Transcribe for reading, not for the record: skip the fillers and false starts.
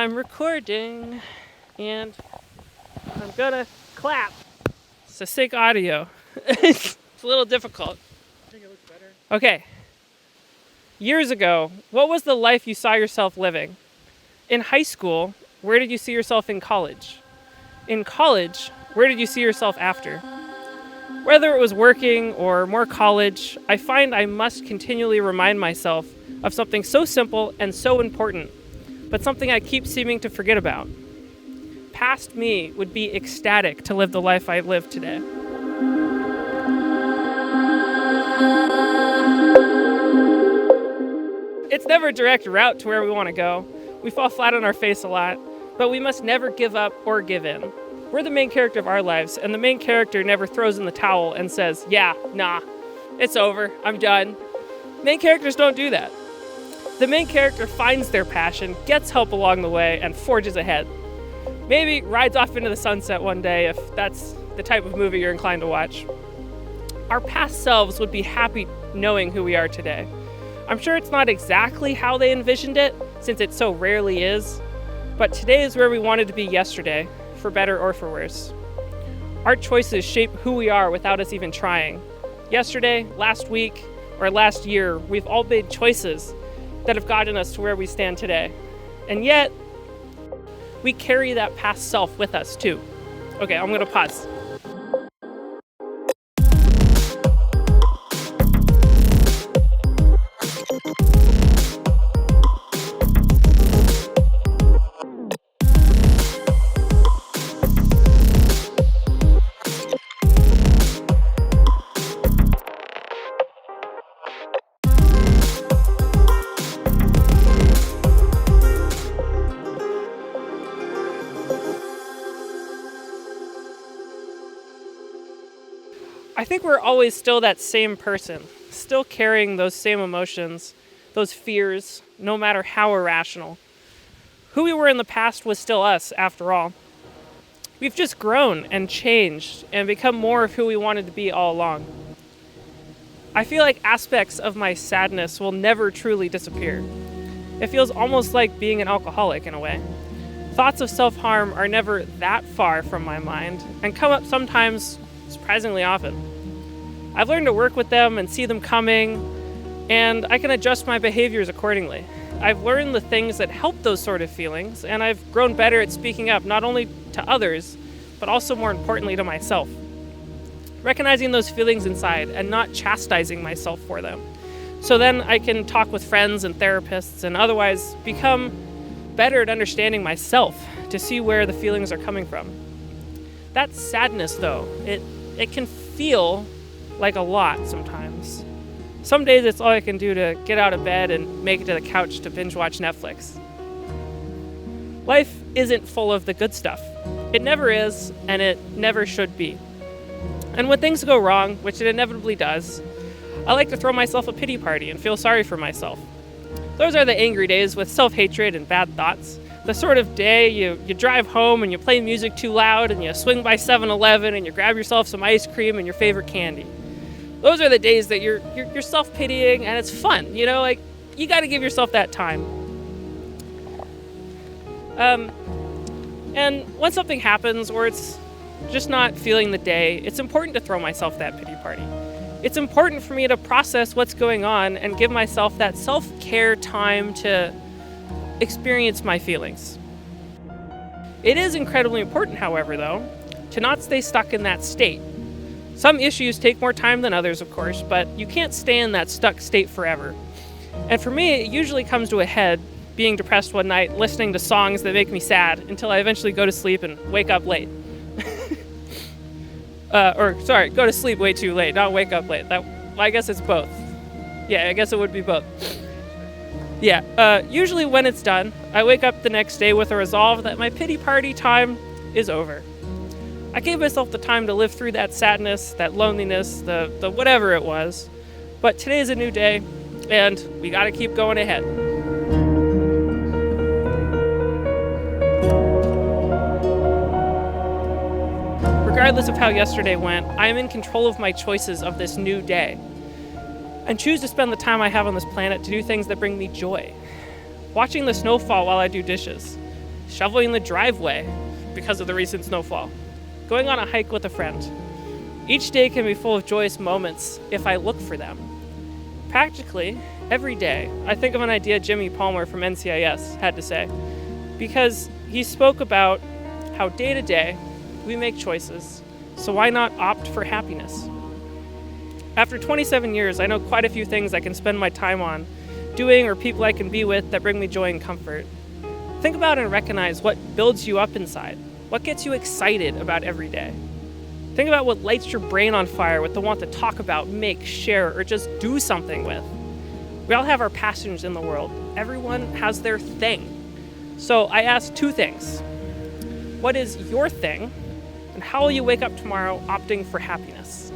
I'm recording, and I'm gonna clap. It's a sick audio. It's a little difficult. I think it looks better. Okay. Years ago, what was the life you saw yourself living? In high school, where did you see yourself in college? In college, where did you see yourself after? Whether it was working or more college, I find I must continually remind myself of something so simple and so important, but something I keep seeming to forget about. Past me would be ecstatic to live the life I live today. It's never a direct route to where we want to go. We fall flat on our face a lot, but we must never give up or give in. We're the main character of our lives, and the main character never throws in the towel and says, yeah, nah, it's over, I'm done. Main characters don't do that. The main character finds their passion, gets help along the way, and forges ahead. Maybe rides off into the sunset one day if that's the type of movie you're inclined to watch. Our past selves would be happy knowing who we are today. I'm sure it's not exactly how they envisioned it, since it so rarely is, but today is where we wanted to be yesterday, for better or for worse. Our choices shape who we are without us even trying. Yesterday, last week, or last year, we've all made choices that have gotten us to where we stand today. And yet, we carry that past self with us too. Okay, I'm gonna pause. I think we're always still that same person, still carrying those same emotions, those fears, no matter how irrational. Who we were in the past was still us, after all. We've just grown and changed and become more of who we wanted to be all along. I feel like aspects of my sadness will never truly disappear. It feels almost like being an alcoholic in a way. Thoughts of self-harm are never that far from my mind and come up sometimes surprisingly often. I've learned to work with them and see them coming, and I can adjust my behaviors accordingly. I've learned the things that help those sort of feelings, and I've grown better at speaking up, not only to others, but also more importantly to myself. Recognizing those feelings inside and not chastising myself for them. So then I can talk with friends and therapists and otherwise become better at understanding myself to see where the feelings are coming from. That sadness, though, it can feel like a lot sometimes. Some days it's all I can do to get out of bed and make it to the couch to binge watch Netflix. Life isn't full of the good stuff. It never is, and it never should be. And when things go wrong, which it inevitably does, I like to throw myself a pity party and feel sorry for myself. Those are the angry days with self-hatred and bad thoughts. The sort of day you drive home and you play music too loud and you swing by 7-Eleven and you grab yourself some ice cream and your favorite candy. Those are the days that you're self-pitying and it's fun, you know, like you got to give yourself that time. And when something happens or it's just not feeling the day, it's important to throw myself that pity party. It's important for me to process what's going on and give myself that self-care time to experience my feelings. It is incredibly important, however, though, to not stay stuck in that state. Some issues take more time than others, of course, but you can't stay in that stuck state forever. And for me, it usually comes to a head being depressed one night, listening to songs that make me sad until I eventually go to sleep and wake up late. Go to sleep way too late, not wake up late. I guess it's both. Yeah, I guess it would be both. Yeah, usually when it's done, I wake up the next day with a resolve that my pity party time is over. I gave myself the time to live through that sadness, that loneliness, the whatever it was. But today is a new day, and we gotta keep going ahead. Regardless of how yesterday went, I am in control of my choices of this new day, and choose to spend the time I have on this planet to do things that bring me joy. Watching the snow fall while I do dishes, shoveling the driveway because of the recent snowfall, going on a hike with a friend. Each day can be full of joyous moments if I look for them. Practically every day, I think of an idea Jimmy Palmer from NCIS had to say, because he spoke about how day to day we make choices, so why not opt for happiness? After 27 years, I know quite a few things I can spend my time on, doing, or people I can be with that bring me joy and comfort. Think about and recognize what builds you up inside, what gets you excited about every day. Think about what lights your brain on fire with the want to talk about, make, share, or just do something with. We all have our passions in the world. Everyone has their thing. So I ask two things. What is your thing? And how will you wake up tomorrow opting for happiness?